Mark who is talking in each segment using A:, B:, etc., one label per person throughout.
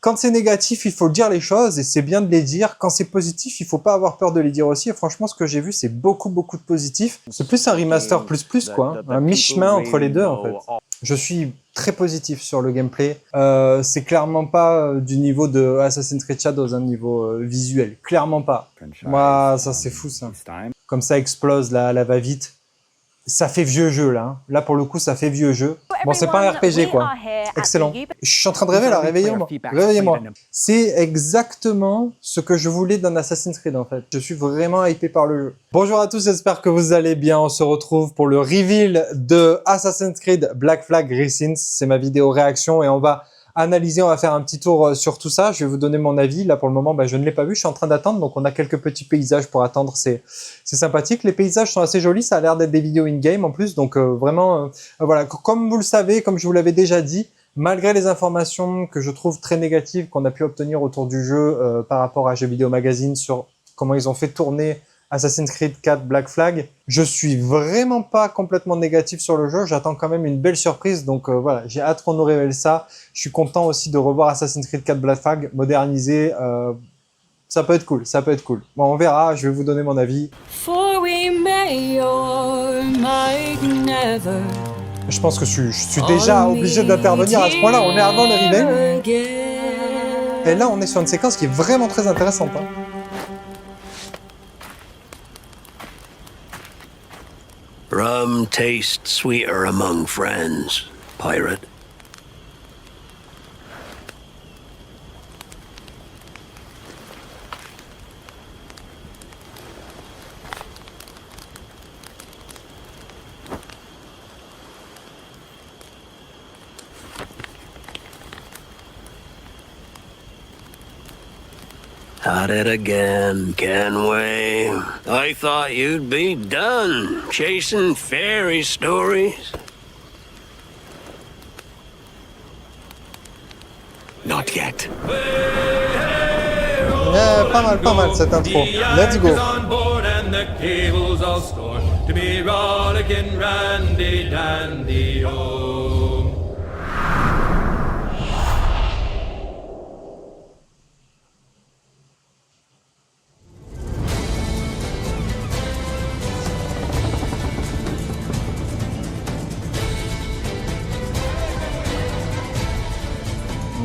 A: quand c'est négatif, il faut dire les choses et c'est bien de les dire. Quand c'est positif, il faut pas avoir peur de les dire aussi. Et franchement, ce que j'ai vu, c'est beaucoup de positif. C'est plus un remaster plus quoi, hein. Un mi-chemin entre les deux en fait. Je suis très positif sur le gameplay. C'est clairement pas du niveau de Assassin's Creed Shadows, un niveau visuel. Clairement pas. Moi, ça c'est fou ça. Comme ça explose la va-vite. Ça fait vieux jeu là. Hein. Là pour le coup, ça fait vieux jeu. Bon, c'est pas un RPG quoi. Excellent. Je suis en train de rêver là. Réveillez-moi. Réveillez-moi. C'est exactement ce que je voulais d'un Assassin's Creed en fait. Je suis vraiment hypé par le jeu. Bonjour à tous, j'espère que vous allez bien. On se retrouve pour le reveal de Assassin's Creed Black Flag Resynced. C'est ma vidéo réaction et on va analyser, on va faire un petit tour sur tout ça. Je vais vous donner mon avis. Là, pour le moment, je ne l'ai pas vu. Je suis en train d'attendre. Donc, on a quelques petits paysages pour attendre. C'est sympathique. Les paysages sont assez jolis. Ça a l'air d'être des vidéos in-game en plus. Donc, vraiment, voilà. Comme vous le savez, comme je vous l'avais déjà dit, malgré les informations que je trouve très négatives qu'on a pu obtenir autour du jeu par rapport à Jeux Vidéo Magazine sur comment ils ont fait tourner Assassin's Creed 4 Black Flag, je suis vraiment pas complètement négatif sur le jeu, j'attends quand même une belle surprise, donc voilà, j'ai hâte qu'on nous révèle ça. Je suis content aussi de revoir Assassin's Creed 4 Black Flag modernisé, ça peut être cool, ça peut être cool. Bon, on verra, je vais vous donner mon avis. Je pense que je suis déjà obligé d'intervenir à ce point-là, on est avant le reveal. Et là, on est sur une séquence qui est vraiment très intéressante. Hein.
B: Rum tastes sweeter among friends, pirate. At it again, Kenway. I thought you'd be done chasing fairy stories. Not yet.
A: Yeah, pas mal cette intro. Let's go.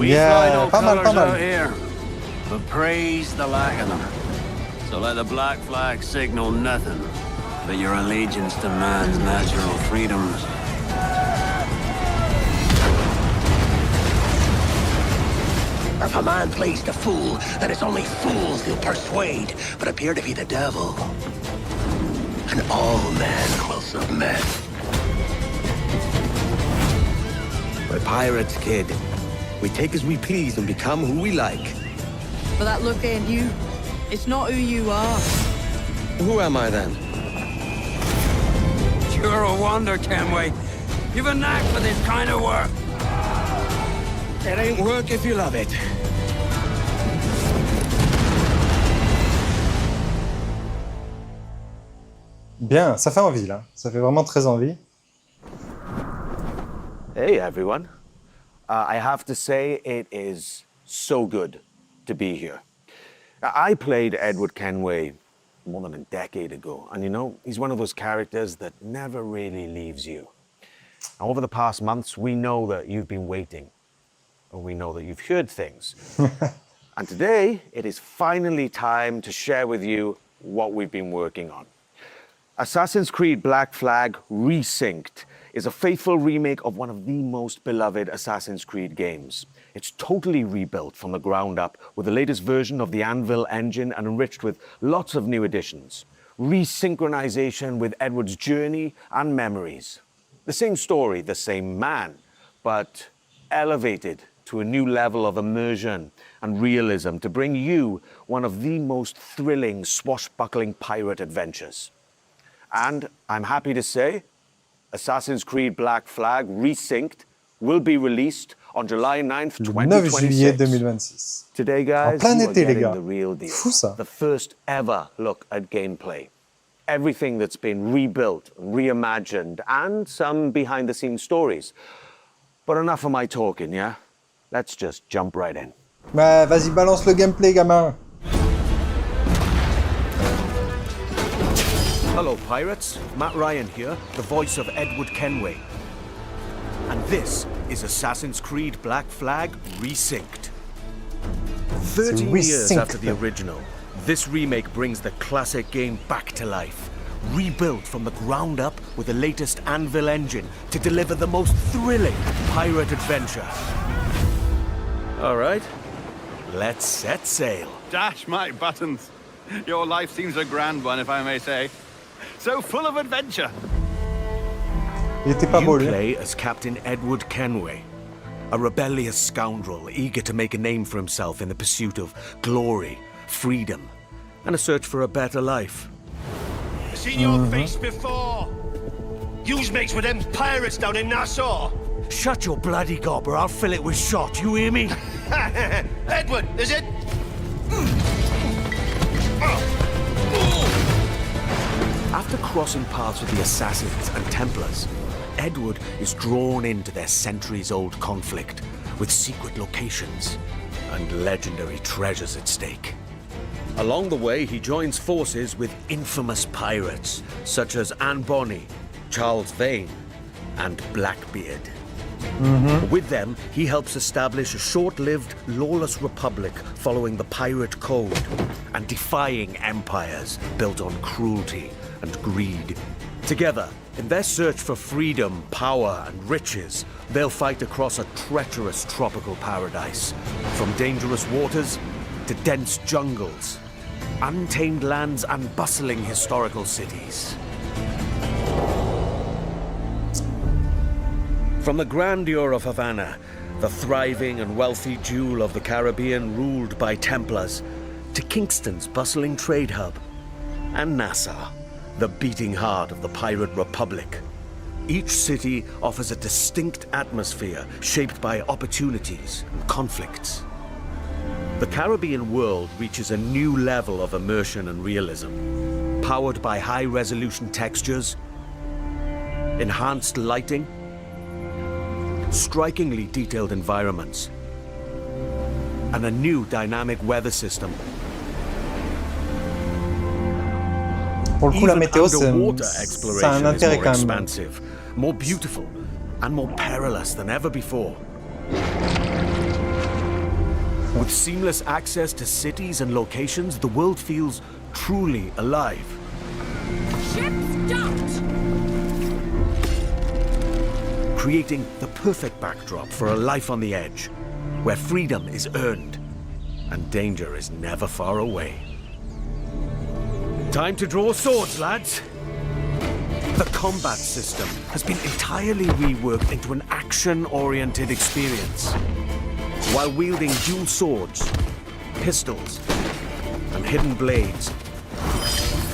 A: Yeah, pas mal.
B: Here, but praise the lack of them. So let the black flag signal nothing but your allegiance to man's natural freedoms. If a man plays the fool, then it's only fools he'll persuade, but appear to be the devil. And all men will submit. We're pirates, kid. We take as we please and become who we like.
C: But that look ain't you. It's not who you are.
B: Who am I then? You're a wonder, Kenway. You've a knack for this kind of work.
D: It ain't work if you love it.
A: Bien, ça fait envie là. Ça fait vraiment très envie.
D: Hey everyone. I have to say it is so good to be here. I played Edward Kenway more than a decade ago, and you know, he's one of those characters that never really leaves you. Over the past months, we know that you've been waiting, or we know that you've heard things. And today, it is finally time to share with you what we've been working on. Assassin's Creed Black Flag Resynced is a faithful remake of one of the most beloved Assassin's Creed games. It's totally rebuilt from the ground up with the latest version of the Anvil engine and enriched with lots of new additions. Resynchronization with Edward's journey and memories. The same story, the same man, but elevated to a new level of immersion and realism to bring you one of the most thrilling swashbuckling pirate adventures. And I'm happy to say, Assassin's Creed Black Flag Resynced will be released on July 9th, 2026.
A: 9 juillet 2026.
D: Today, guys,
A: en plein
D: you are
A: été, les
D: getting
A: gars.
D: the real deal.
A: Fou ça.
D: The first ever look at gameplay. Everything that's been rebuilt, reimagined, and some behind-the-scenes stories. But enough of my talking, yeah? Let's just jump right in.
A: Bah, vas-y, balance le gameplay, gamin.
E: Hello, pirates. Matt Ryan here, the voice of Edward Kenway. And this is Assassin's Creed Black Flag Resynced. 13 years after the original, this remake brings the classic game back to life. Rebuilt from the ground up with the latest Anvil engine to deliver the most thrilling pirate adventure. All right, let's set sail.
F: Dash my buttons. Your life seems a grand one, if I may say. So full of adventure.
A: Il était pas beau, lui.
E: You play as Captain Edward Kenway, a rebellious scoundrel eager to make a name for himself in the pursuit of glory, freedom, and a search for a better life.
G: I've seen your face before. Yous mates with them pirates down in Nassau.
E: Shut your bloody gob or I'll fill it with shot, you hear me?
G: Edward, is it?
E: After crossing paths with the Assassins and Templars, Edward is drawn into their centuries-old conflict with secret locations and legendary treasures at stake. Along the way, he joins forces with infamous pirates such as Anne Bonny, Charles Vane, and Blackbeard. With them, he helps establish a short-lived, lawless republic following the pirate code and defying empires built on cruelty and greed. Together, in their search for freedom, power, and riches, they'll fight across a treacherous tropical paradise, from dangerous waters to dense jungles, untamed lands, and bustling historical cities. From the grandeur of Havana, the thriving and wealthy jewel of the Caribbean ruled by Templars, to Kingston's bustling trade hub, and Nassau, the beating heart of the pirate republic. Each city offers a distinct atmosphere shaped by opportunities and conflicts. The Caribbean world reaches a new level of immersion and realism, powered by high-resolution textures, enhanced lighting, strikingly detailed environments, and a new dynamic weather system.
A: Pour le coup, la météo, c'est un intérêt quand même.
E: Expansive, more beautiful, and more perilous than ever before. With seamless access to cities and locations, the world feels truly alive. Creating the perfect backdrop for a life on the edge, where freedom is earned and danger is never far away. Time to draw swords, lads. The combat system has been entirely reworked into an action-oriented experience. While wielding dual swords, pistols, and hidden blades,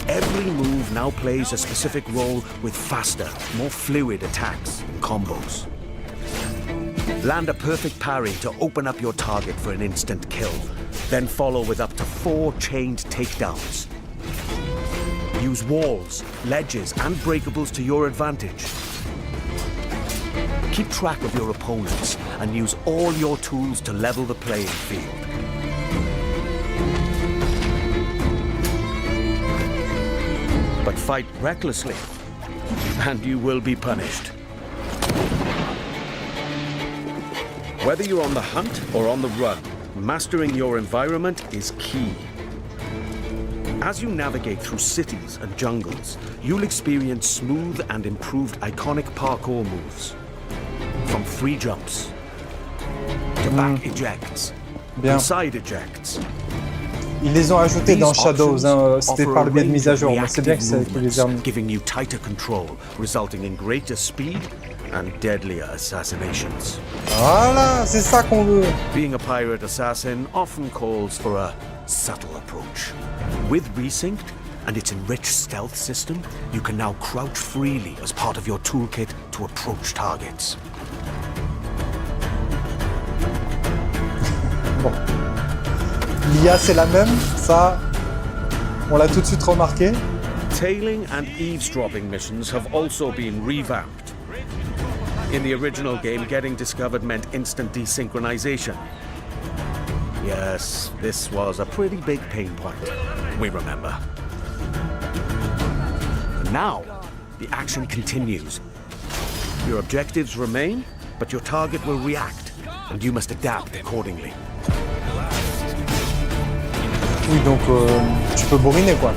E: every move now plays a specific role with faster, more fluid attacks and combos. Land a perfect parry to open up your target for an instant kill, then follow with up to 4 chained takedowns. Use walls, ledges, and breakables to your advantage. Keep track of your opponents and use all your tools to level the playing field. But fight recklessly, and you will be punished. Whether you're on the hunt or on the run, mastering your environment is key. As you navigate through cities and jungles, you'll experience smooth and improved iconic parkour moves. From free jumps, to back ejects, and side ejects.
A: Ils les ont ajoutés dans Shadows, hein. C'était par le biais de mise à jour, mais c'est bien qu'ils les aient remis.
E: Giving you tighter control, resulting in greater speed and deadlier assassinations.
A: Voilà, c'est ça qu'on veut.
E: Being a pirate assassin often calls for a subtle approach. With Resynced and its enriched stealth system, you can now crouch freely as part of your toolkit to approach targets.
A: Bon. L'IA, c'est la même, ça, on l'a tout de suite remarqué.
E: Tailing and eavesdropping missions have also been revamped. In the original game, getting discovered meant instant desynchronization. Yes, this was a pretty big pain point. We remember. Now, the action continues. Your objectives remain, but your target will react, and you must adapt accordingly.
A: Oui, donc tu peux bourriner, quoi.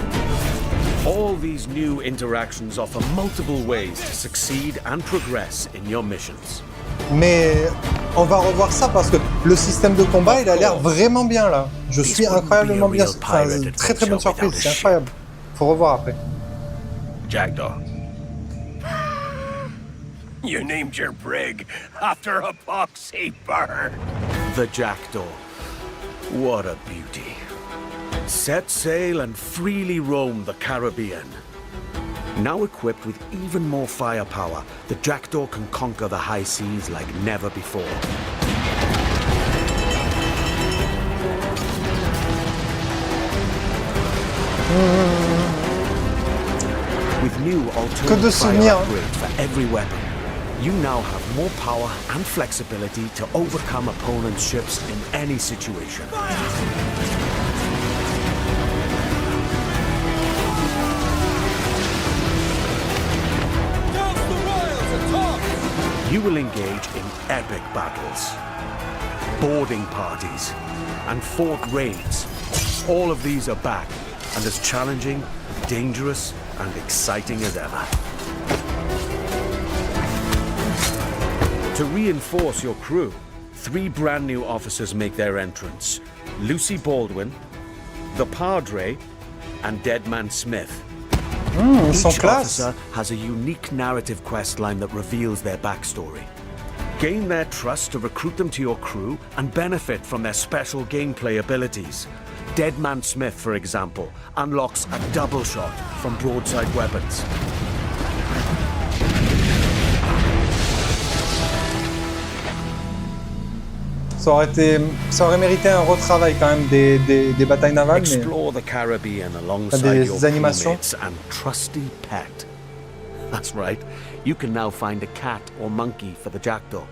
E: All these new interactions offer multiple ways to succeed and progress in your missions.
A: Mais on va revoir ça parce que le système de combat, il a l'air vraiment bien là. Je suis incroyablement bien. Enfin, très très bonne surprise, c'est incroyable. Faut revoir après.
E: Jackdaw.
G: You named your brig after a boxy bird.
E: The Jackdaw. What a beauty. Set sail and freely roam the Caribbean. Now equipped with even more firepower, the Jackdaw can conquer the high seas like never before. With new alternative fire upgrades for every weapon, you now have more power and flexibility to overcome opponents' ships in any situation. You will engage in epic battles, boarding parties, and fort raids. All of these are back and as challenging, dangerous, and exciting as ever. To reinforce your crew, 3 brand new officers make their entrance. Lucy Baldwin, the Padre, and Deadman Smith. Each officer has a unique narrative questline that reveals their backstory. Gain their trust to recruit them to your crew and benefit from their special gameplay abilities. Deadman Smith, for example, unlocks a double shot from broadside weapons.
A: Ça aurait mérité un retravail quand même des batailles navales, mais
E: Explore the Caribbean alongside your
A: animations.
E: crewmates and trusty pet. That's right. You can now find a cat or monkey for the Jackdaw.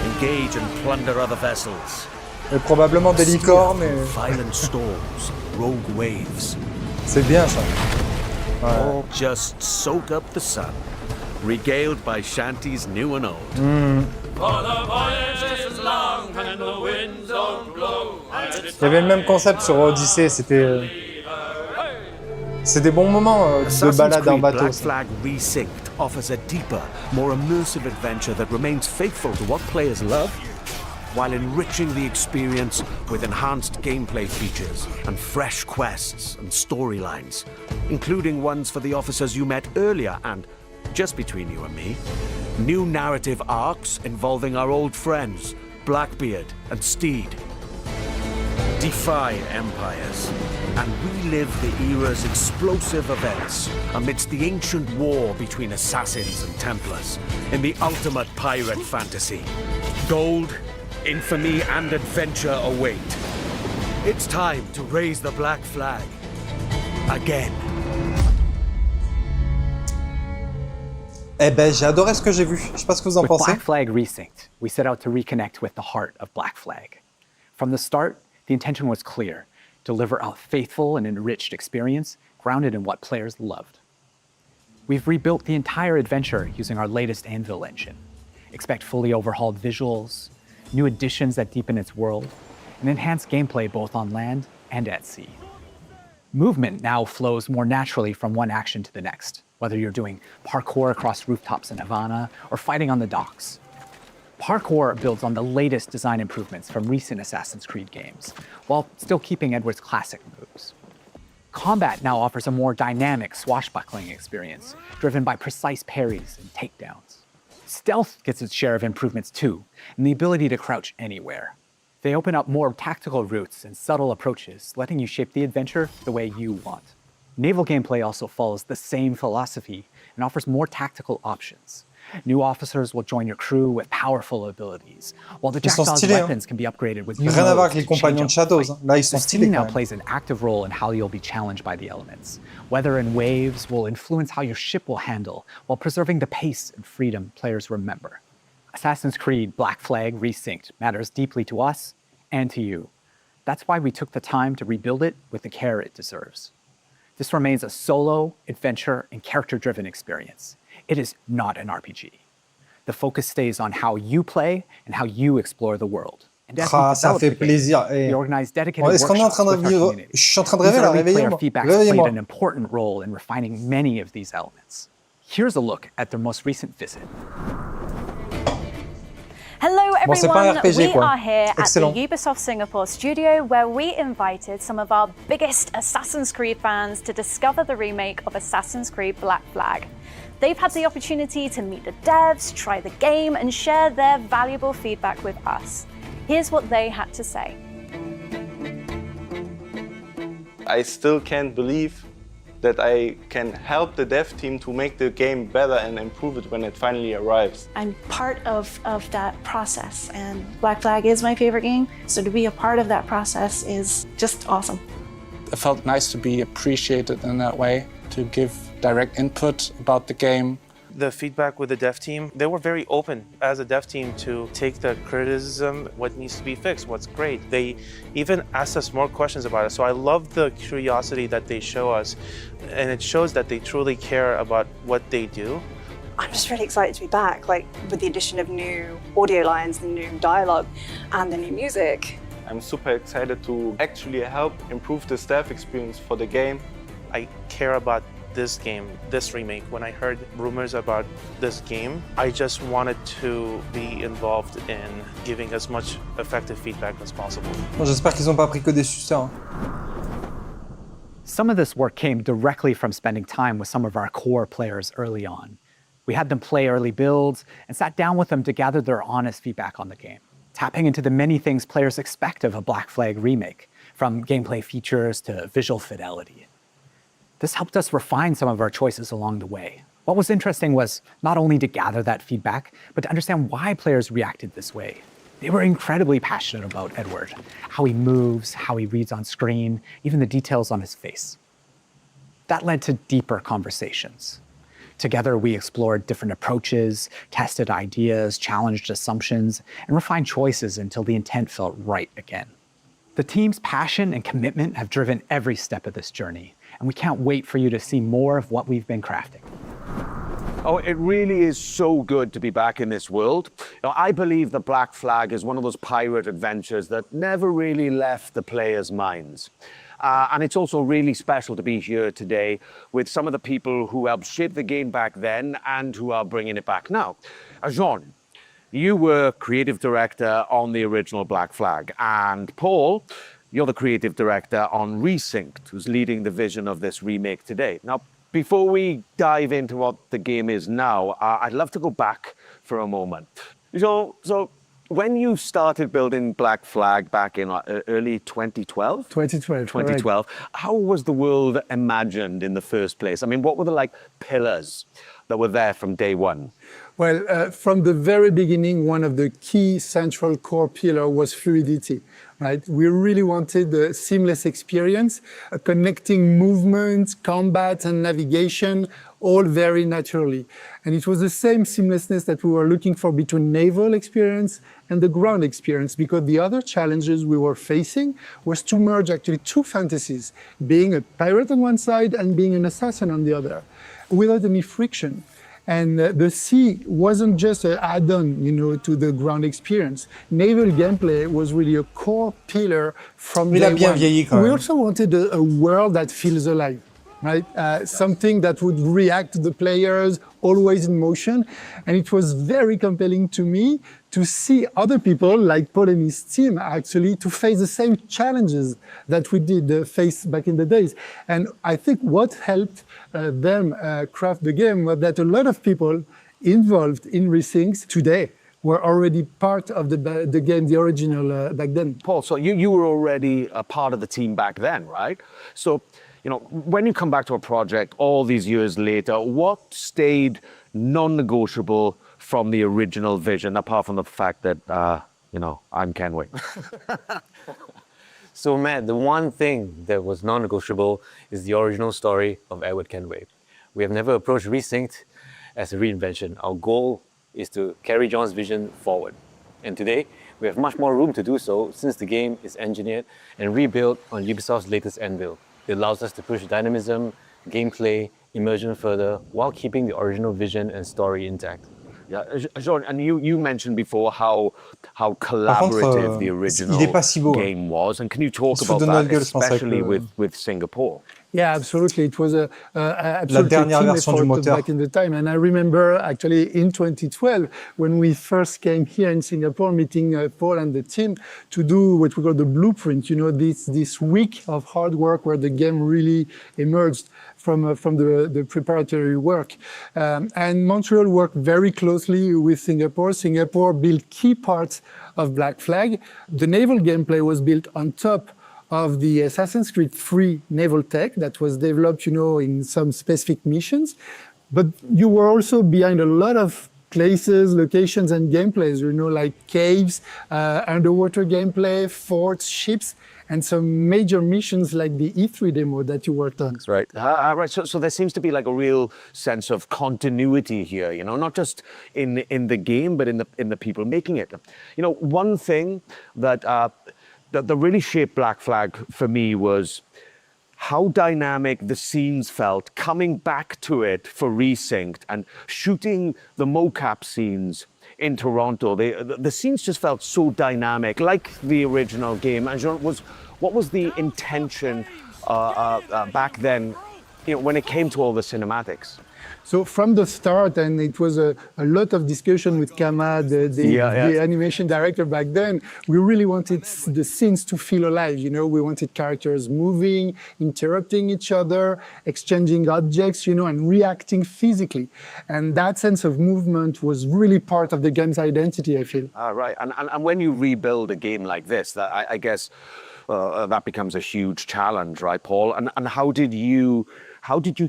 E: Engage and plunder other vessels.
A: Et probablement des licornes.
E: Violent storms, rogue waves.
A: C'est bien ça.
E: Or just soak up the sun, regaled by shanties new and old.
A: Il y avait le même concept sur Odyssey, c'était des bons moments de balade en bateau.
E: Black Flag Resynced offers a deeper, more immersive adventure that remains faithful to what players love, while enriching the experience with enhanced gameplay features and fresh quests and storylines, including ones for the officers you met earlier and, just between you and me, new narrative arcs involving our old friends, Blackbeard and Steed. Defy empires and relive the era's explosive events amidst the ancient war between assassins and Templars in the ultimate pirate fantasy. Gold, infamy, and adventure await. It's time to raise the black flag again.
A: Eh ben, j'ai adoré ce que j'ai vu. Je sais pas ce que vous en
H: With
A: pensez.
H: Black Flag Resynced, we set out to reconnect with the heart of Black Flag. From the start, the intention was clear: deliver a faithful and enriched experience grounded in what players loved. We've rebuilt the entire adventure using our latest Anvil engine. Expect fully overhauled visuals, new additions that deepen its world, and enhance gameplay both on land and at sea. Movement now flows more naturally from one action to the next, whether you're doing parkour across rooftops in Havana or fighting on the docks. Parkour builds on the latest design improvements from recent Assassin's Creed games, while still keeping Edward's classic moves. Combat now offers a more dynamic, swashbuckling experience, driven by precise parries and takedowns. Stealth gets its share of improvements too, and the ability to crouch anywhere. They open up more tactical routes and subtle approaches, letting you shape the adventure the way you want. Naval gameplay also follows the same philosophy and offers more tactical options. New officers will join your crew with powerful abilities, while the Jackdaw's weapons can be upgraded with new
A: Rien à voir avec
H: modes
A: les
H: to change
A: compagnons
H: up
A: de Shadows.
H: fight.
A: Là, ils sont
H: The sea
A: stylés
H: now
A: quand même.
H: plays an active role in how you'll be challenged by the elements. Weather and waves will influence how your ship will handle, while preserving the pace and freedom players remember. Assassin's Creed Black Flag Resynced matters deeply to us and to you. That's why we took the time to rebuild it with the care it deserves. This remains a solo, adventure, and character-driven experience. It is not an RPG. The focus stays on how you play and how you explore the world. And as we
A: Ah, ça
H: developed
A: fait
H: the game,
A: plaisir.
H: we organized dedicated
A: Est-ce qu'on est en
H: workshops
A: train de
H: with our
A: vivre...
H: community.
A: Je suis en train de
H: These
A: rêver là,
H: early player
A: réveillez-moi.
H: feedbacks played
A: Réveillez-moi.
H: an important role in refining many of these elements. Here's a look at their most recent visit.
I: Hello
A: Bon, c'est pas un
I: everyone,
A: RPG,
I: we
A: quoi.
I: are here
A: Excellent.
I: at the Ubisoft Singapore studio where we invited some of our biggest Assassin's Creed fans to discover the remake of Assassin's Creed Black Flag. They've had the opportunity to meet the devs, try the game and share their valuable feedback with us. Here's what they had to say.
J: I still can't believe that I can help the dev team to make the game better and improve it when it finally arrives.
K: I'm part of that process, and Black Flag is my favorite game, so to be a part of that process is just awesome.
L: It felt nice to be appreciated in that way, to give direct input about the game.
M: The feedback with the dev team, they were very open as a dev team to take the criticism, what needs to be fixed, what's great. They even asked us more questions about it. So I love the curiosity that they show us, and it shows that they truly care about what they do.
N: I'm just really excited to be back, like with the addition of new audio lines, the new dialogue, and the new music.
J: I'm super excited to actually help improve the staff experience for the game.
M: I care about this game, this remake. When I heard rumors about this game, I just wanted to be involved in giving as much effective feedback as possible.
A: Bon, j'espère qu'ils n'ont pas pris que des suceurs.
H: Some of this work came directly from spending time with some of our core players early on. We had them play early builds and sat down with them to gather their honest feedback on the game, tapping into the many things players expect of a Black Flag remake, from gameplay features to visual fidelity. This helped us refine some of our choices along the way. What was interesting was not only to gather that feedback, but to understand why players reacted this way. They were incredibly passionate about Edward, how he moves, how he reads on screen, even the details on his face. That led to deeper conversations. Together, we explored different approaches, tested ideas, challenged assumptions, and refined choices until the intent felt right again. The team's passion and commitment have driven every step of this journey, and we can't wait for you to see more of what we've been crafting.
D: Oh, it really is so good to be back in this world. You know, I believe the Black Flag is one of those pirate adventures that never really left the players' minds. And it's also really special to be here today with some of the people who helped shape the game back then and who are bringing it back now. Jean, you were creative director on the original Black Flag, and Paul, you're the creative director on Resynced, who's leading the vision of this remake today. Now, before we dive into what the game is now, I'd love to go back for a moment. So when you started building Black Flag back in early 2012? 2012. How was the world imagined in the first place? I mean, what were the pillars that were there from day one?
O: Well, from the very beginning, one of the key central core pillar was fluidity, right? We really wanted a seamless experience, connecting movement, combat, and navigation, all very naturally. And it was the same seamlessness that we were looking for between naval experience and the ground experience, because the other challenges we were facing was to merge actually two fantasies, being a pirate on one side and being an assassin on the other, without any friction. And the sea wasn't just an add-on, to the ground experience. Naval gameplay was really a core pillar from day one. We also wanted a world that feels alive, right? Something that would react to the players, always in motion. And it was very compelling to me to see other people like Paul and his team actually to face the same challenges that we did face back in the days. And I think what helped them craft the game was that a lot of people involved in Resynced today were already part of the game, the original back then.
D: Paul, so you were already a part of the team back then, right? So, when you come back to a project all these years later, what stayed non-negotiable from the original vision, apart from the fact that, I'm Kenway?
P: So, Matt, the one thing that was non-negotiable is the original story of Edward Kenway. We have never approached Resynced as a reinvention. Our goal is to carry John's vision forward. And today, We have much more room to do so since the game is engineered and rebuilt on Ubisoft's latest Anvil. It allows us to push dynamism, gameplay, immersion further while keeping the original vision and story intact.
D: Yeah, Jean, and you mentioned before how collaborative the original game was, and can you talk about that, especially with Singapore?
O: Yeah, absolutely. It was a absolutely team effort back in the time. And I remember actually in 2012, when we first came here in Singapore, meeting Paul and the team to do what we call the blueprint, you know, this week of hard work where the game really emerged from the preparatory work. And Montreal worked very closely with Singapore. Singapore built key parts of Black Flag. The naval gameplay was built on top of the Assassin's Creed 3 naval tech that was developed, you know, in some specific missions. But you were also behind a lot of places, locations, and gameplays, you know, like caves, underwater gameplay, forts, ships, and some major missions like the E3 demo that you worked on.
D: Right. Right. So there seems to be like a real sense of continuity here, you know, not just in the game, but in the people making it. You know, one thing that really shaped Black Flag for me was how dynamic the scenes felt coming back to it for Resynced and shooting the mocap scenes in Toronto. The scenes just felt so dynamic, like the original game. And what was the intention back then, you know, when it came to all the cinematics?
O: So from the start, and it was a lot of discussion with Kama, the animation director back then, we really wanted the scenes to feel alive, you know, we wanted characters moving, interrupting each other, exchanging objects, you know, and reacting physically. And that sense of movement was really part of the game's identity, I feel.
D: Right, and when you rebuild a game like this, I guess that becomes a huge challenge, right, Paul? And how did you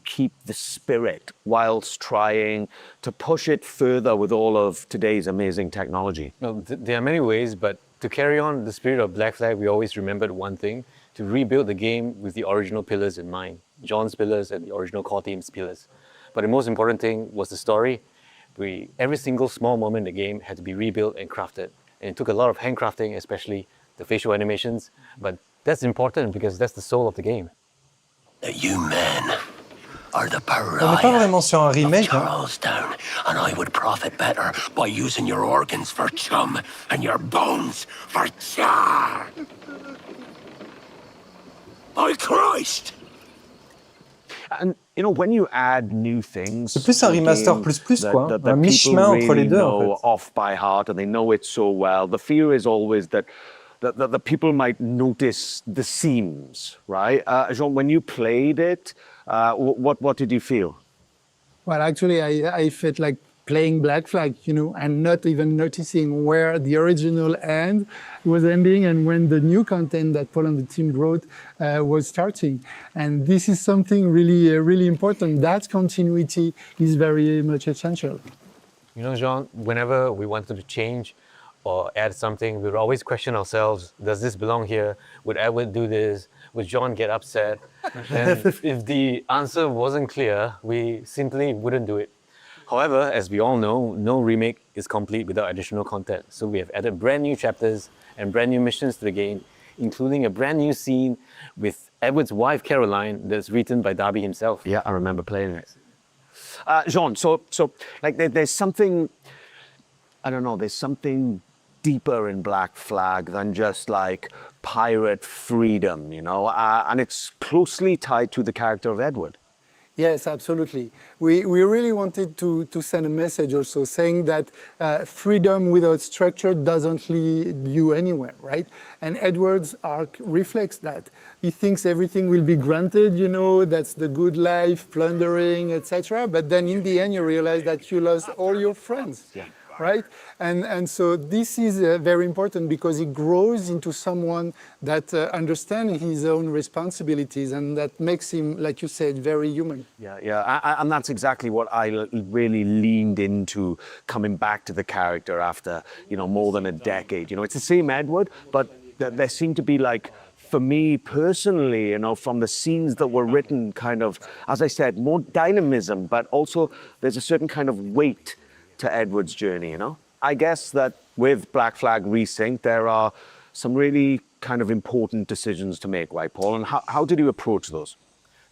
D: keep the spirit whilst trying to push it further with all of today's amazing technology?
P: Well, there are many ways, but to carry on the spirit of Black Flag, we always remembered one thing: to rebuild the game with the original pillars in mind, John's pillars and the original core team's pillars. But the most important thing was the story. Every single small moment in the game had to be rebuilt and crafted. And it took a lot of handcrafting, especially the facial animations, but that's important because that's the soul of the game.
B: You men are the
A: On n'est pas vraiment sur un remake.
B: Charlestown, and I would profit better by using your organs for chum and your bones for char. By Christ!
D: And you know, when you add new things,
A: c'est plus un remaster plus quoi, un mi-chemin entre les deux en fait.
D: Off by heart, and they know it so well. The fear is always that the people might notice the seams, right? Jean, when you played it, what did you feel?
O: Well, actually, I felt like playing Black Flag, you know, and not even noticing where the original end was ending and when the new content that Paul and the team wrote was starting. And this is something really important. That continuity is very much essential.
P: You know, Jean, whenever we wanted to change or add something, we would always question ourselves, does this belong here? Would Edward do this? Would John get upset? And if the answer wasn't clear, we simply wouldn't do it. However, as we all know, no remake is complete without additional content. So we have added brand new chapters and brand new missions to the game, including a brand new scene with Edward's wife, Caroline, that's written by Darby himself.
D: Yeah, I remember playing it. Jean, so like there's something, I don't know, there's something deeper in Black Flag than just like pirate freedom, you know, and it's closely tied to the character of Edward.
O: Yes, absolutely. We really wanted to send a message also saying that freedom without structure doesn't lead you anywhere, right? And Edward's arc reflects that. He thinks everything will be granted, you know, that's the good life, plundering, etc. But then in the end, you realize that you lost all your friends. Yeah. Right? And so this is very important because he grows into someone that understands his own responsibilities and that makes him, like you said, very human.
D: Yeah, and that's exactly what I really leaned into coming back to the character after, you know, more than a decade. You know, it's the same Edward, but there seemed to be like, for me personally, you know, from the scenes that were written kind of, as I said, more dynamism, but also there's a certain kind of weight to Edward's journey, you know? I guess that with Black Flag Resynced, there are some really kind of important decisions to make, right, Paul? And how did you approach those?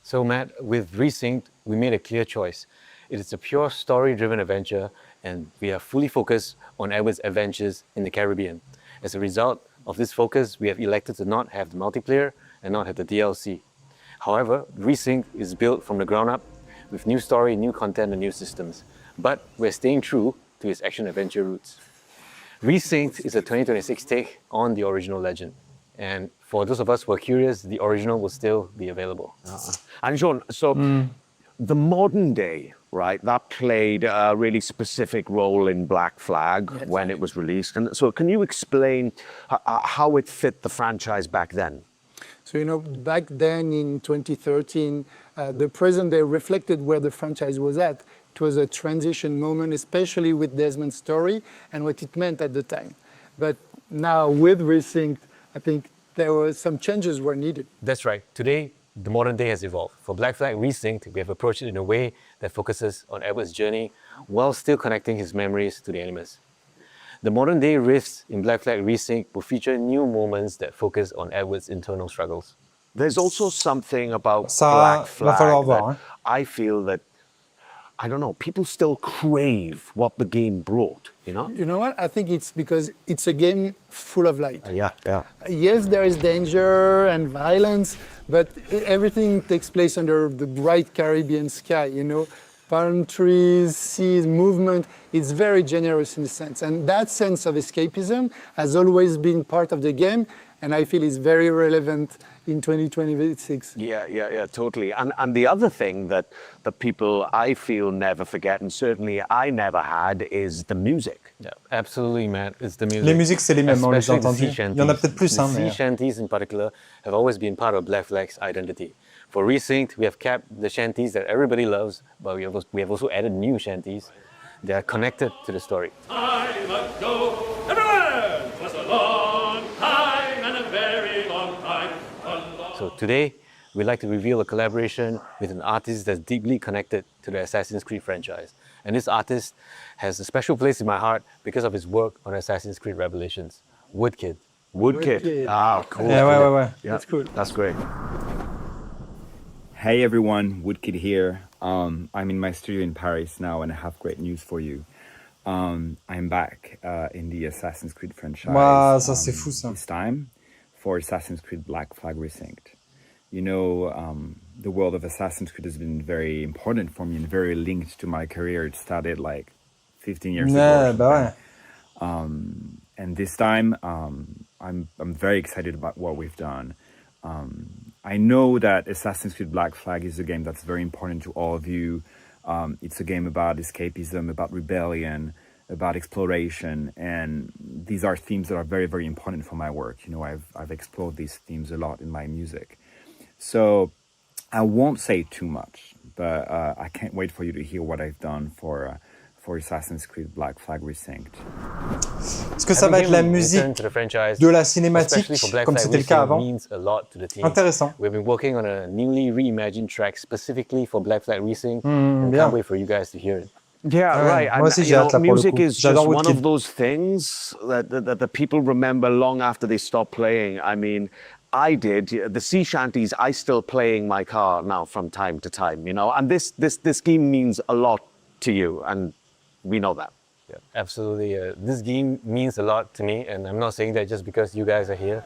P: So Matt, with Resynced, we made a clear choice. It is a pure story-driven adventure, and we are fully focused on Edward's adventures in the Caribbean. As a result of this focus, we have elected to not have the multiplayer and not have the DLC. However, Resynced is built from the ground up with new story, new content, and new systems. But we're staying true to its action-adventure roots. Resynced is a 2026 take on the original legend. And for those of us who are curious, the original will still be available.
D: And Jean, so the modern day, right, that played a really specific role in Black Flag when it was released. And so can you explain how it fit the franchise back then?
O: So, you know, back then in 2013, the present day reflected where the franchise was at. It was a transition moment, especially with Desmond's story and what it meant at the time. But now with Resynced, I think there were some changes were needed.
P: That's right. Today, the modern day has evolved. For Black Flag Resynced, we have approached it in a way that focuses on Edward's journey while still connecting his memories to the Animus. The modern day riffs in Black Flag Resynced will feature new moments that focus on Edward's internal struggles.
D: There's also something about Black Flag that I feel that, I don't know, people still crave what the game brought, you know?
O: You know what? I think it's because it's a game full of light.
D: Yeah.
O: Yes, there is danger and violence, but everything takes place under the bright Caribbean sky, you know? Palm trees, seas, movement. It's very generous in a sense. And that sense of escapism has always been part of the game, and I feel it's very relevant in 2026.
D: Yeah, totally. And the other thing that people, I feel, never forget, and certainly I never had, is the music.
P: Yeah, absolutely, Matt. It's the music.
A: Les musiques, c'est les mêmes, on les a entendues. Il y en a peut-être plus,
P: The sea shanties in particular have always been part of Black Flag's identity. For Resynced, we have kept the shanties that everybody loves, but we have also added new shanties that are connected to the story.
Q: Time ago, everywhere was a long time and a very long time.
P: So today, we'd like to reveal a collaboration with an artist that's deeply connected to the Assassin's Creed franchise. And this artist has a special place in my heart because of his work on Assassin's Creed Revelations, Woodkid.
D: Woodkid. Ah, cool.
A: Yeah.
O: That's cool.
D: That's great.
R: Hey everyone, Woodkid here. I'm in my studio in Paris now and I have great news for you. I'm back in the Assassin's Creed franchise.
A: Wow, ça c'est fou ça.
R: This time for Assassin's Creed Black Flag Resynced. You know, the world of Assassin's Creed has been very important for me and very linked to my career. It started like 15 years ago.
A: Bah ouais.
R: And this time, I'm very excited about what we've done. I know that Assassin's Creed Black Flag is a game that's very important to all of you. It's a game about escapism, about rebellion, about exploration, and these are themes that are very, very important for my work. You know, I've explored these themes a lot in my music. So I won't say too much, but I can't wait for you to hear what I've done for Assassin's Creed Black Flag Resynced.
A: Est-ce que ça va être la musique de la cinématique, comme c'était le cas avant? Intéressant.
P: We've been working on a newly reimagined track specifically for Black Flag Resynced, and can't wait for you guys to hear it.
D: Yeah, right.
A: Moi aussi, j'ai hâte là pour le
D: music
A: coup.
D: is just one of those things that people remember long after they stop playing. I mean, I did. The sea shanties, I still play in my car now from time to time, you know, and this game means a lot to you, and we know that.
P: Yeah, absolutely. This game means a lot to me, and I'm not saying that just because you guys are here.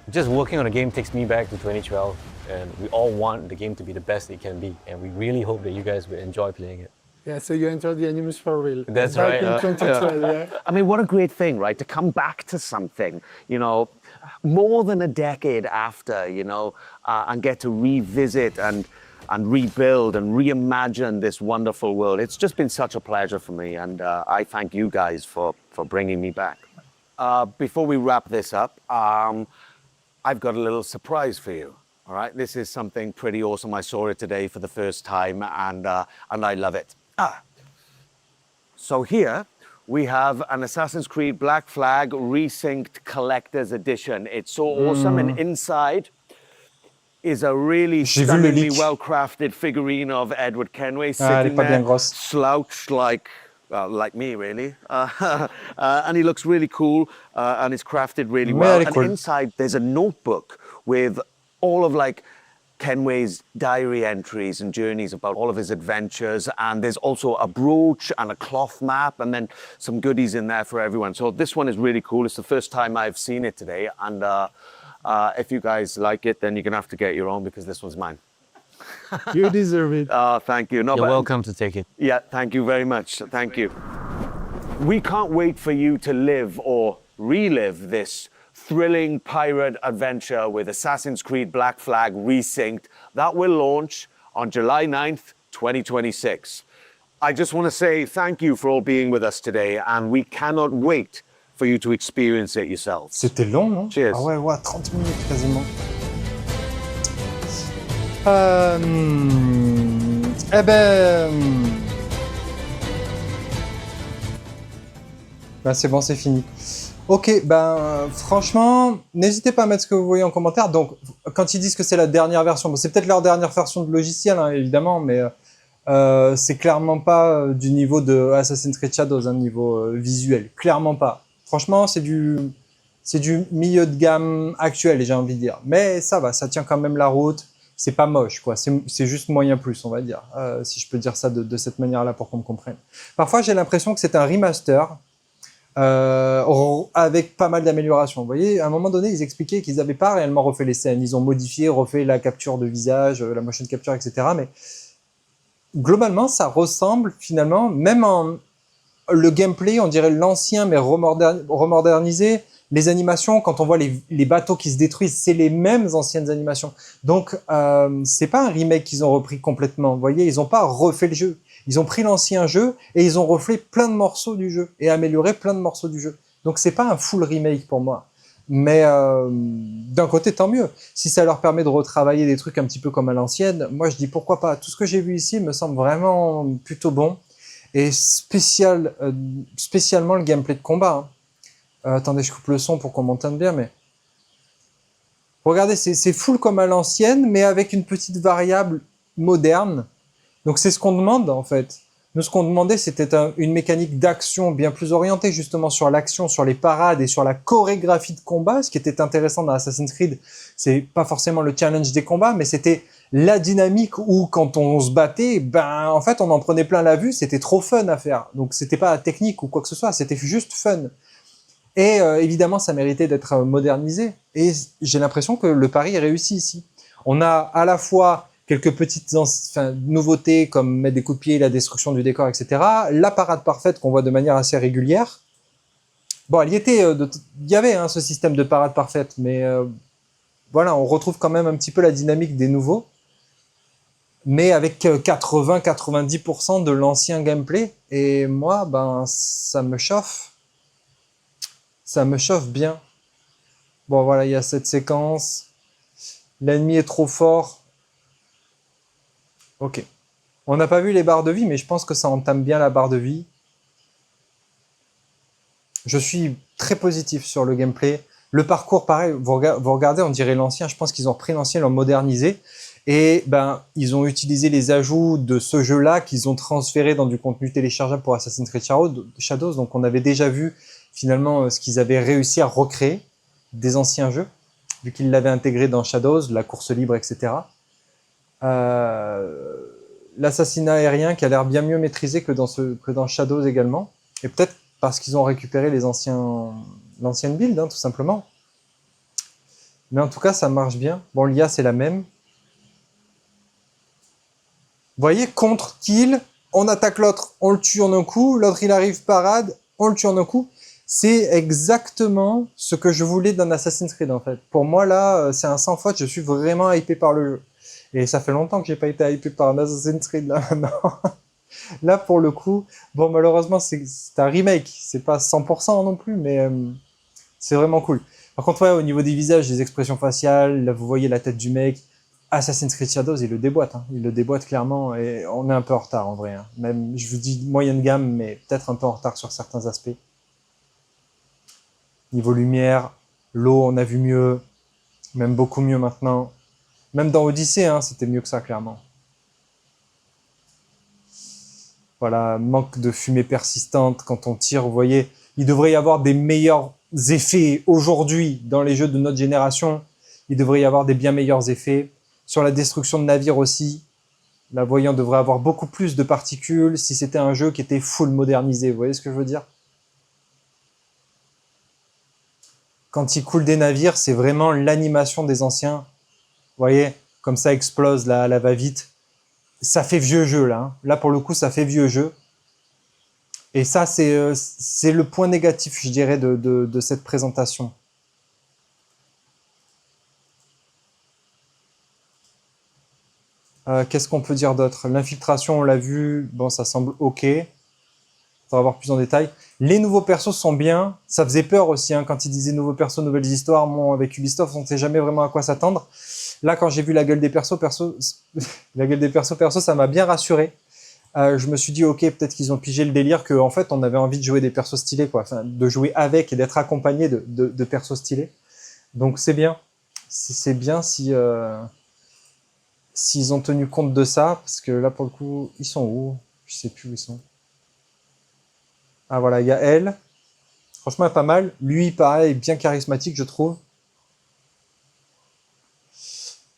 P: Just working on a game takes me back to 2012, and we all want the game to be the best it can be, and we really hope that you guys will enjoy playing it.
O: Yeah, so you entered the Animus for real.
P: That's
O: back
P: right.
O: in 2012, yeah.
D: I mean, what a great thing, right? To come back to something, you know, more than a decade after, you know, and get to revisit and rebuild and reimagine this wonderful world. It's just been such a pleasure for me, and I thank you guys for bringing me back. Before we wrap this up, I've got a little surprise for you. All right, this is something pretty awesome. I saw it today for the first time, and I love it. So here we have an Assassin's Creed Black Flag Resynced Collector's Edition. It's so awesome, and inside is a really stunningly well-crafted figurine of Edward Kenway sitting there, slouched like like me, really. And he looks really cool, and it's crafted really
A: Ouais,
D: well.
A: elle est
D: And
A: cool.
D: inside, there's a notebook with all of like Kenway's diary entries and journeys about all of his adventures. And there's also a brooch and a cloth map, and then some goodies in there for everyone. So this one is really cool. It's the first time I've seen it today. And if you guys like it, then you're going to have to get your own because this one's mine.
O: You deserve it.
D: Oh, thank you. No,
P: You're
D: but-
P: welcome to take it.
D: Yeah, thank you very much. Thank you. We can't wait for you to live or relive this thrilling pirate adventure with Assassin's Creed Black Flag Resynced. That will launch on July 9th, 2026. I just want to say thank you for all being with us today, and we cannot wait for you to experience it yourselves.
A: C'était long, non?
D: Cheers.
A: Ah ouais, 30 minutes quasiment. Eh ben... Ben c'est bon, c'est fini. Ok, ben franchement, n'hésitez pas à mettre ce que vous voyez en commentaire. Donc, quand ils disent que c'est la dernière version, bon, c'est peut-être leur dernière version de logiciel, hein, évidemment, mais c'est clairement pas du niveau de Assassin's Creed Shadows, un niveau visuel. Clairement pas. Franchement, c'est du milieu de gamme actuel, j'ai envie de dire. Mais ça va, ça tient quand même la route. C'est pas moche, quoi. C'est juste moyen plus, on va dire. Si je peux dire ça de cette manière-là pour qu'on me comprenne. Parfois, j'ai l'impression que c'est un remaster avec pas mal d'améliorations. Vous voyez, à un moment donné, ils expliquaient qu'ils n'avaient pas réellement refait les scènes. Ils ont modifié, refait la capture de visage, la motion capture, etc. Mais globalement, ça ressemble finalement, même en le gameplay, on dirait l'ancien, mais remodernisé. Les animations, quand on voit les bateaux qui se détruisent, c'est les mêmes anciennes animations. Donc, c'est pas un remake qu'ils ont repris complètement. Vous voyez, ils ont pas refait le jeu. Ils ont pris l'ancien jeu et ils ont refait plein de morceaux du jeu et amélioré plein de morceaux du jeu. Donc, c'est pas un full remake pour moi. Mais d'un côté, tant mieux. Si ça leur permet de retravailler des trucs un petit peu comme à l'ancienne, moi, je dis pourquoi pas. Tout ce que j'ai vu ici me semble vraiment plutôt bon. Et spécialement le gameplay de combat, hein. Attendez, je coupe le son pour qu'on m'entende bien, mais... Regardez, c'est full comme à l'ancienne, mais avec une petite variable moderne. Donc c'est ce qu'on demande, en fait. Nous, ce qu'on demandait, c'était une mécanique d'action bien plus orientée, justement, sur l'action, sur les parades et sur la chorégraphie de combat. Ce qui était intéressant dans Assassin's Creed, c'est pas forcément le challenge des combats, mais c'était la dynamique où, quand on se battait, ben, en fait, on en prenait plein la vue, c'était trop fun à faire. Donc c'était pas technique ou quoi que ce soit, c'était juste fun. Et évidemment, ça méritait d'être modernisé. Et j'ai l'impression que le pari est réussi ici. On a à la fois quelques petites nouveautés comme mettre des coups de pied, la destruction du décor, etc. La parade parfaite qu'on voit de manière assez régulière. Bon, il y avait hein, ce système de parade parfaite, mais voilà, on retrouve quand même un petit peu la dynamique des nouveaux, mais avec 80-90% de l'ancien gameplay. Et moi, ben, ça me chauffe. Ça me chauffe bien. Bon, voilà, il y a cette séquence. L'ennemi est trop fort. Ok. On n'a pas vu les barres de vie, mais je pense que ça entame bien la barre de vie. Je suis très positif sur le gameplay. Le parcours, pareil, vous regardez, on dirait l'ancien. Je pense qu'ils ont repris l'ancien, l'ont modernisé. Et ben, ils ont utilisé les ajouts de ce jeu-là qu'ils ont transféré dans du contenu téléchargeable pour Assassin's Creed Shadows. Donc, on avait déjà vu finalement ce qu'ils avaient réussi à recréer des anciens jeux, vu qu'ils l'avaient intégré dans Shadows, la course libre, etc. L'assassinat aérien qui a l'air bien mieux maîtrisé que dans Shadows également. Et peut-être parce qu'ils ont récupéré l'ancienne build, hein, tout simplement. Mais en tout cas, ça marche bien. Bon, l'IA, c'est la même. Vous voyez, contre, kill, on attaque l'autre, on le tue en un coup, l'autre il arrive, parade, on le tue en un coup. C'est exactement ce que je voulais d'un Assassin's Creed, en fait. Pour moi, là, c'est un sans faute, je suis vraiment hypé par le jeu. Et ça fait longtemps que j'ai pas été hypé par un Assassin's Creed, là, maintenant. Là, pour le coup, bon, malheureusement, c'est un remake. C'est pas 100% non plus, mais c'est vraiment cool. Par contre, ouais, au niveau des visages, des expressions faciales, là, vous voyez la tête du mec. Assassin's Creed Shadows, il le déboîte, hein. Il le déboîte clairement, et on est un peu en retard, en vrai, hein. Même, je vous dis, moyenne gamme, mais peut-être un peu en retard sur certains aspects. Niveau lumière, l'eau, on a vu mieux, même beaucoup mieux maintenant. Même dans Odyssey, hein, c'était mieux que ça, clairement. Voilà, manque de fumée persistante quand on tire, vous voyez. Il devrait y avoir des meilleurs effets aujourd'hui dans les jeux de notre génération. Il devrait y avoir des bien meilleurs effets. Sur la destruction de navires aussi, là, vous voyez, on devrait avoir beaucoup plus de particules si c'était un jeu qui était full modernisé. Vous voyez ce que je veux dire? Quand il coule des navires, c'est vraiment l'animation des anciens. Vous voyez, comme ça explose la va-vite. Ça fait vieux jeu, là. Hein. Là, pour le coup, ça fait vieux jeu. Et ça, c'est le point négatif, je dirais, de cette présentation. Qu'est-ce qu'on peut dire d'autre? L'infiltration, on l'a vu. Bon, ça semble OK. On va voir plus en détail. Les nouveaux persos sont bien. Ça faisait peur aussi, hein, quand ils disaient nouveaux persos, nouvelles histoires. Bon, avec Ubisoft, on ne sait jamais vraiment à quoi s'attendre. Là, quand j'ai vu la gueule des persos, la gueule des persos, ça m'a bien rassuré. Je me suis dit, ok, peut-être qu'ils ont pigé le délire qu'en fait, on avait envie de jouer des persos stylés, quoi. Enfin, de jouer avec et d'être accompagné de persos stylés. Donc, c'est bien. C'est bien si s'ils ont tenu compte de ça, parce que là, pour le coup, ils sont où? Je sais plus où ils sont. Ah, voilà, il y a elle. Franchement, pas mal. Lui, pareil, bien charismatique, je trouve.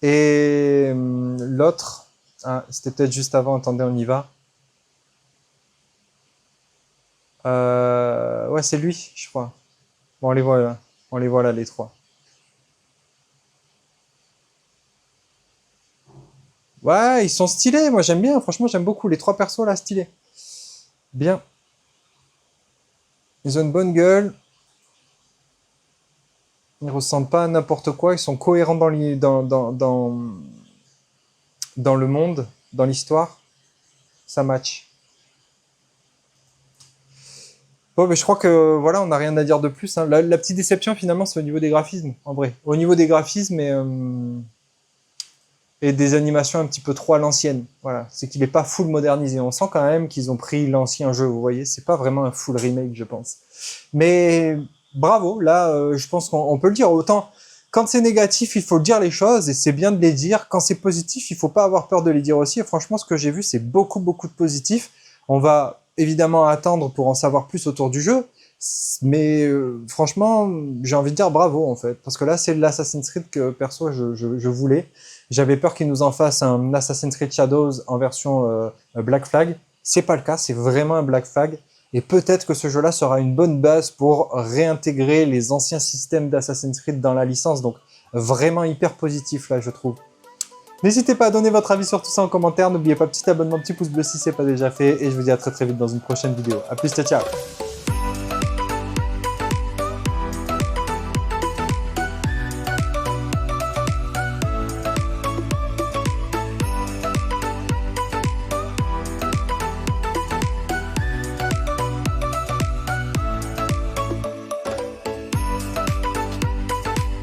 A: Et l'autre, ah, c'était peut-être juste avant, attendez, on y va. Ouais, c'est lui, je crois. Bon, on les voit là, les trois. Ouais, ils sont stylés, moi j'aime bien, franchement j'aime beaucoup, les trois persos là, stylés. Bien. Ils ont une bonne gueule. Ils ressemblent pas à n'importe quoi, ils sont cohérents dans le monde, dans l'histoire. Ça match. Bon, mais je crois que voilà, on n'a rien à dire de plus. Hein. La petite déception finalement, c'est au niveau des graphismes, en vrai. Au niveau des graphismes et des animations un petit peu trop à l'ancienne. Voilà, c'est qu'il n'est pas full modernisé. On sent quand même qu'ils ont pris l'ancien jeu, vous voyez. C'est pas vraiment un full remake, je pense. Mais bravo, là, je pense qu'on peut le dire. Autant, quand c'est négatif, il faut dire les choses et c'est bien de les dire. Quand c'est positif, il faut pas avoir peur de les dire aussi. Et franchement, ce que j'ai vu, c'est beaucoup de positifs. On va évidemment attendre pour en savoir plus autour du jeu. Mais franchement, j'ai envie de dire bravo en fait. Parce que là, c'est l'Assassin's Creed que perso, je voulais. J'avais peur qu'ils nous en fassent un Assassin's Creed Shadows en version Black Flag. C'est pas le cas, c'est vraiment un Black Flag. Et peut-être que ce jeu-là sera une bonne base pour réintégrer les anciens systèmes d'Assassin's Creed dans la licence. Donc vraiment hyper positif là, je trouve. N'hésitez pas à donner votre avis sur tout ça en commentaire. N'oubliez pas, petit abonnement, petit pouce bleu si c'est pas déjà fait. Et je vous dis à très vite dans une prochaine vidéo. A plus, ciao, ciao.